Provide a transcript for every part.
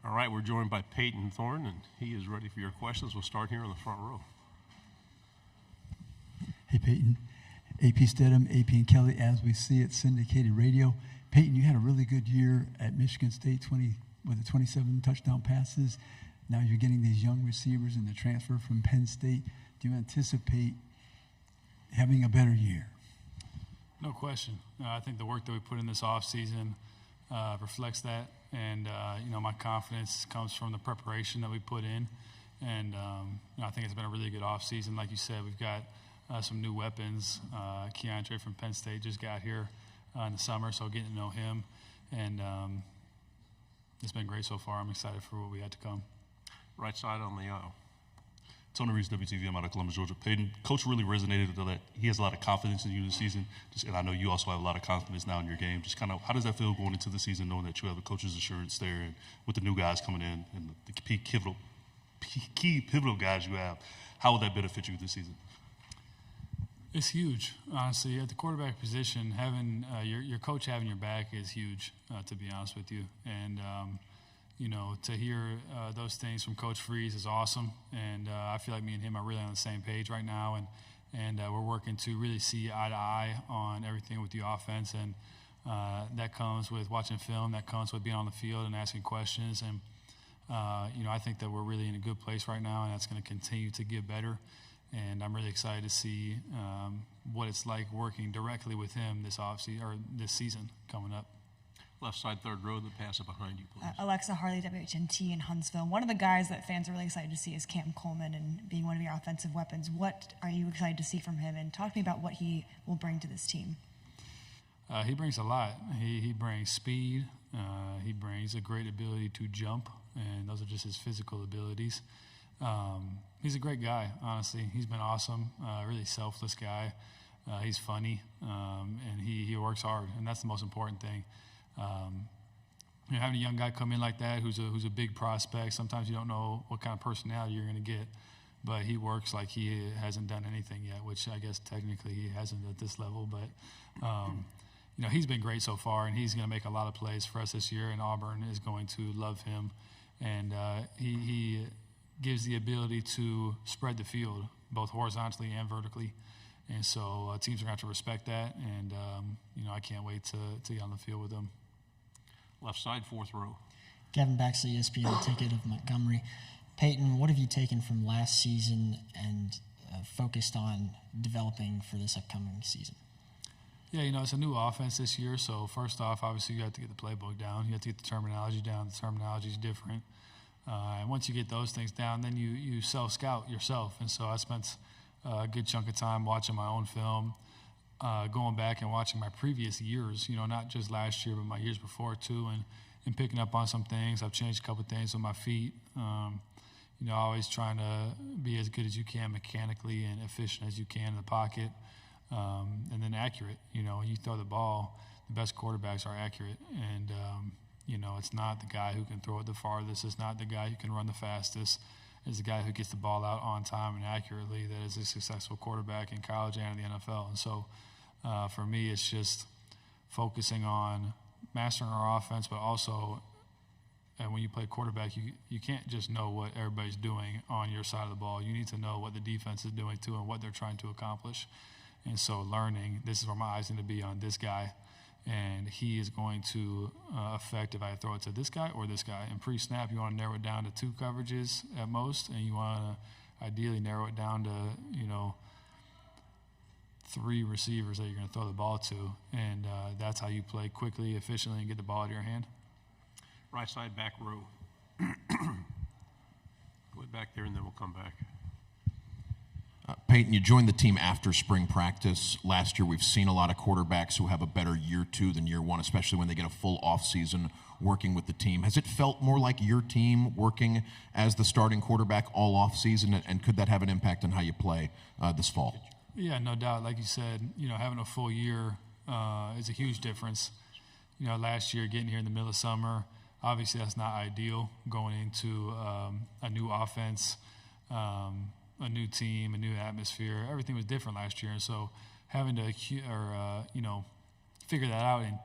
All right, we're joined by Payton Thorne, and he is ready for your questions. We'll start here on the front row. Hey, Payton. AP Stedham, AP and Kelly, as we see it, syndicated radio. Payton, you had a really good year at Michigan State, 27 touchdown passes. Now you're getting these young receivers and the transfer from Penn State. Do you anticipate having a better year? No question. I think the work that we put in this offseason reflects that. And, my confidence comes from the preparation that we put in. And, I think it's been a really good offseason. Like you said, we've got some new weapons. Keandre from Penn State just got here in the summer, so getting to know him. And it's been great so far. I'm excited for what we had to come. Right side on the aisle. Tony Reese, WTV. I'm out of Columbus, Georgia. Payton, Coach really resonated that he has a lot of confidence in you this season, and I know you also have a lot of confidence now in your game. Just kind of, how does that feel going into the season, knowing that you have a coach's assurance there, and with the new guys coming in and the key pivotal guys you have? How will that benefit you this season? It's huge, honestly. At the quarterback position, having your coach having your back is huge, to be honest with you. And to hear those things from Coach Freeze is awesome. And I feel like me and him are really on the same page right now. And we're working to really see eye to eye on everything with the offense. And that comes with watching film. That comes with being on the field and asking questions. And, I think that we're really in a good place right now, and that's going to continue to get better. And I'm really excited to see what it's like working directly with him this offseason or this season coming up. Left side, third row, the pass it behind you, please. Alexa Harley, WHNT in Huntsville. One of the guys that fans are really excited to see is Cam Coleman and being one of your offensive weapons. What are you excited to see from him? And talk to me about what he will bring to this team. He brings a lot. He brings speed. He brings a great ability to jump, and those are just his physical abilities. He's a great guy, honestly. He's been awesome, really selfless guy. He's funny, and he works hard, and that's the most important thing. Having a young guy come in like that who's a big prospect, sometimes you don't know what kind of personality you're going to get, but he works like he hasn't done anything yet, which I guess technically he hasn't at this level. But, he's been great so far, and he's going to make a lot of plays for us this year, and Auburn is going to love him. And he gives the ability to spread the field, both horizontally and vertically. And so teams are going to have to respect that, and, I can't wait to get on the field with them. Left side, fourth row. Gavin Baxley, ESPN ticket of Montgomery. Payton, what have you taken from last season and focused on developing for this upcoming season? Yeah, it's a new offense this year, so first off, obviously you have to get the playbook down. You have to get the terminology down. The terminology is different. And once you get those things down, then you self-scout yourself. And so I spent a good chunk of time watching my own film, going back and watching my previous years, not just last year, but my years before too, and picking up on some things. I've changed a couple of things with my feet. Always trying to be as good as you can mechanically and efficient as you can in the pocket, and then accurate. When you throw the ball, the best quarterbacks are accurate. And, it's not the guy who can throw it the farthest. It's not the guy who can run the fastest. It's the guy who gets the ball out on time and accurately that is a successful quarterback in college and in the NFL. And so for me, it's just focusing on mastering our offense, but also when you play quarterback, you can't just know what everybody's doing on your side of the ball. You need to know what the defense is doing too and what they're trying to accomplish. And so learning, this is where my eyes need to be on this guy, and he is going to affect if I throw it to this guy or this guy. And pre-snap, you want to narrow it down to 2 coverages at most, and you want to ideally narrow it down to, 3 receivers that you're going to throw the ball to. And that's how you play quickly, efficiently, and get the ball out of your hand. Right side, back row. Go back there, and then we'll come back. Payton, you joined the team after spring practice. Last year, we've seen a lot of quarterbacks who have a better year 2 than year 1, especially when they get a full offseason working with the team. Has it felt more like your team working as the starting quarterback all offseason, and could that have an impact on how you play this fall? Yeah, no doubt. Like you said, having a full year is a huge difference. Last year, getting here in the middle of summer, obviously that's not ideal going into a new offense, a new team, a new atmosphere. Everything was different last year, and so having to figure that out in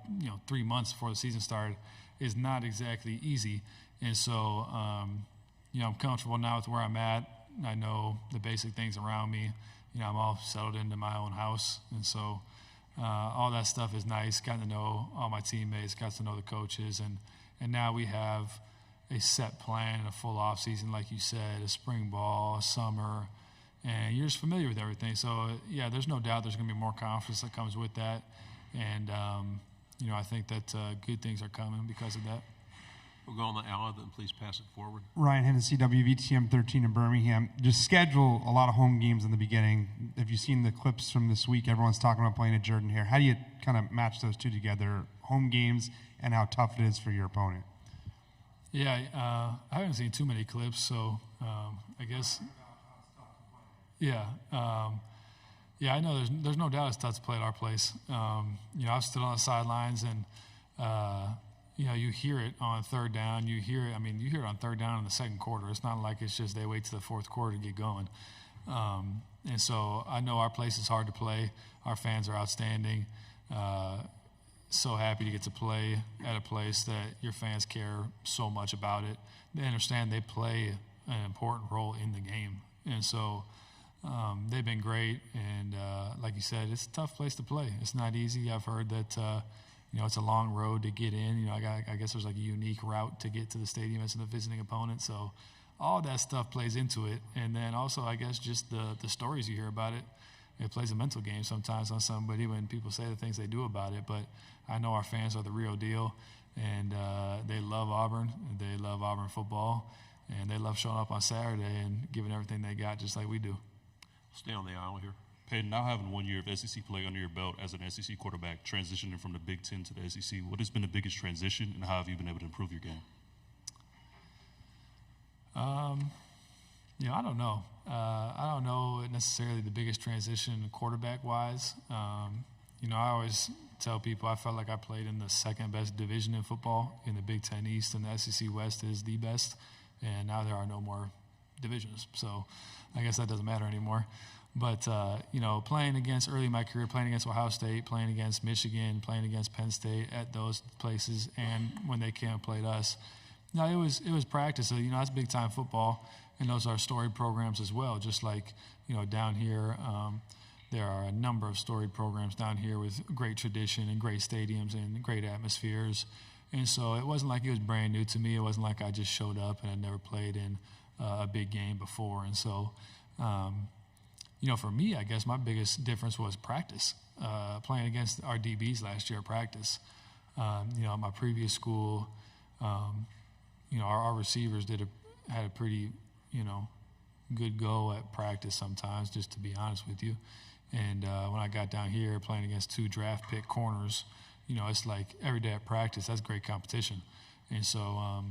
3 months before the season started is not exactly easy. And so, I'm comfortable now with where I'm at. I know the basic things around me. I'm all settled into my own house. And so all that stuff is nice. Got to know all my teammates, got to know the coaches. And now we have a set plan, a full off season, like you said, a spring ball, a summer, and you're just familiar with everything. So, there's no doubt there's going to be more confidence that comes with that. And, I think that good things are coming because of that. We'll go on the aisle, then please pass it forward. Ryan Hennessy, WVTM 13 in Birmingham. Just schedule a lot of home games in the beginning. Have you seen the clips from this week? Everyone's talking about playing at Jordan Hare. How do you kind of match those two together, home games and how tough it is for your opponent? Yeah, I haven't seen too many clips, so I guess. Yeah, I know there's no doubt it's tough to play at our place. I've stood on the sidelines and. You hear it on third down. You hear it on third down in the second quarter. It's not like it's just they wait to the fourth quarter to get going. And so I know our place is hard to play. Our fans are outstanding. So happy to get to play at a place that your fans care so much about it. They understand they play an important role in the game. And so they've been great. And like you said, it's a tough place to play. It's not easy. I've heard that it's a long road to get in. I guess there's like a unique route to get to the stadium as a visiting opponent. So all that stuff plays into it. And then also, I guess, just the stories you hear about it. It plays a mental game sometimes on somebody when people say the things they do about it. But I know our fans are the real deal. And they love Auburn. They love Auburn football. And they love showing up on Saturday and giving everything they got just like we do. Stay on the aisle here. Payton, now having 1 year of SEC play under your belt as an SEC quarterback, transitioning from the Big Ten to the SEC, what has been the biggest transition, and how have you been able to improve your game? I don't know. I don't know necessarily the biggest transition quarterback-wise. I always tell people I felt like I played in the second best division in football in the Big Ten East, and the SEC West is the best, and now there are no more divisions. So I guess that doesn't matter anymore. But, playing against early in my career, playing against Ohio State, playing against Michigan, playing against Penn State at those places, and when they came and played us, it was practice. So, that's big-time football, and those are storied programs as well. Just like, down here, there are a number of storied programs down here with great tradition and great stadiums and great atmospheres. And so it wasn't like it was brand new to me. It wasn't like I just showed up and I'd never played in a big game before. And so, for me, I guess my biggest difference was practice. Playing against our DBs last year at practice. My previous school, our receivers had a pretty, good go at practice sometimes, just to be honest with you. And when I got down here playing against 2 draft pick corners, it's like every day at practice, that's great competition. And so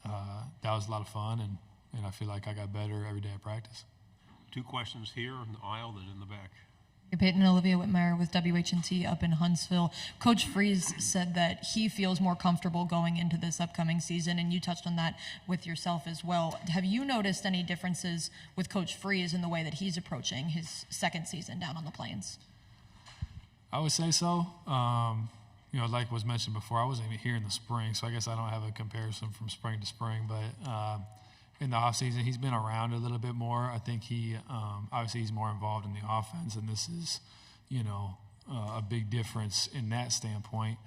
that was a lot of fun, and I feel like I got better every day at practice. 2 questions here in the aisle, then in the back. Payton, Olivia Whitmire with WHNT up in Huntsville. Coach Freeze said that he feels more comfortable going into this upcoming season, and you touched on that with yourself as well. Have you noticed any differences with Coach Freeze in the way that he's approaching his second season down on the Plains? I would say so. Like was mentioned before, I wasn't even here in the spring, so I guess I don't have a comparison from spring to spring, but in the offseason, he's been around a little bit more. I think he, obviously, he's more involved in the offense, and this is, a big difference in that standpoint.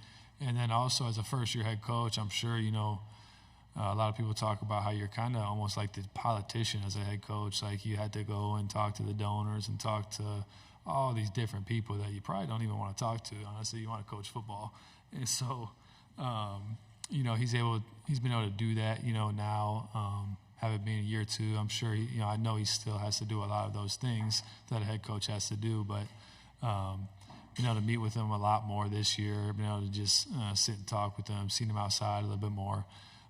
And then also, as a first-year head coach, I'm sure, a lot of people talk about how you're kind of almost like the politician as a head coach. Like, you had to go and talk to the donors and talk to all these different people that you probably don't even want to talk to. Honestly, you want to coach football. And so, he's been able to do that, now. Have it been a year or 2, I'm sure, I know he still has to do a lot of those things that a head coach has to do, but been able to meet with him a lot more this year, been able to just sit and talk with him, seen him outside a little bit more.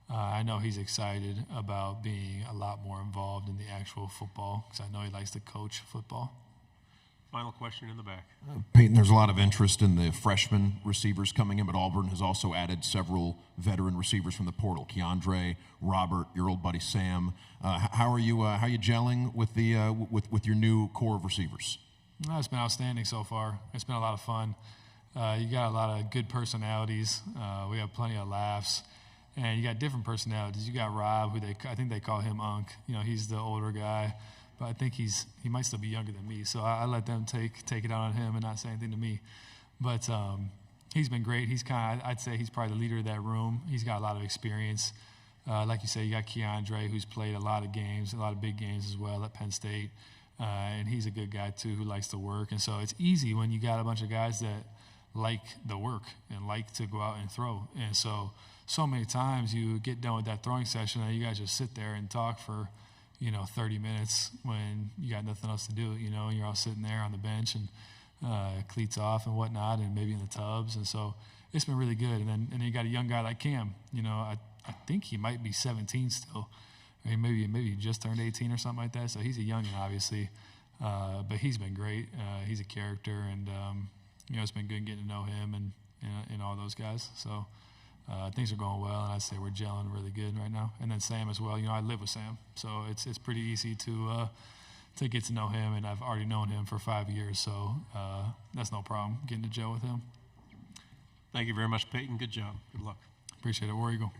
I know he's excited about being a lot more involved in the actual football because I know he likes to coach football. Final question in the back. Payton, there's a lot of interest in the freshman receivers coming in, but Auburn has also added several veteran receivers from the portal. Keandre, Robert, your old buddy Sam. How are you gelling with the with your new core of receivers? It's been outstanding so far. It's been a lot of fun. You got a lot of good personalities. We have plenty of laughs. And you got different personalities. You got Rob, who I think they call him Unc. He's the older guy, but I think he might still be younger than me. So I let them take it out on him and not say anything to me. But he's been great. I'd say he's probably the leader of that room. He's got a lot of experience. Like you say, you got Keandre, who's played a lot of games, a lot of big games as well at Penn State. And he's a good guy too, who likes to work. And so it's easy when you got a bunch of guys that like the work and like to go out and throw. And so many times you get done with that throwing session and you guys just sit there and talk for, 30 minutes when you got nothing else to do, and you're all sitting there on the bench and cleats off and whatnot and maybe in the tubs. And so it's been really good. And then you got a young guy like Cam, I think he might be 17 still. I mean, maybe he just turned 18 or something like that. So he's a youngin', obviously. But he's been great. He's a character, and, it's been good getting to know him and all those guys. So things are going well, and I'd say we're gelling really good right now. And then Sam as well. I live with Sam, so it's pretty easy to get to know him, and I've already known him for 5 years, so that's no problem getting to gel with him. Thank you very much, Payton. Good job. Good luck. Appreciate it. War Eagle.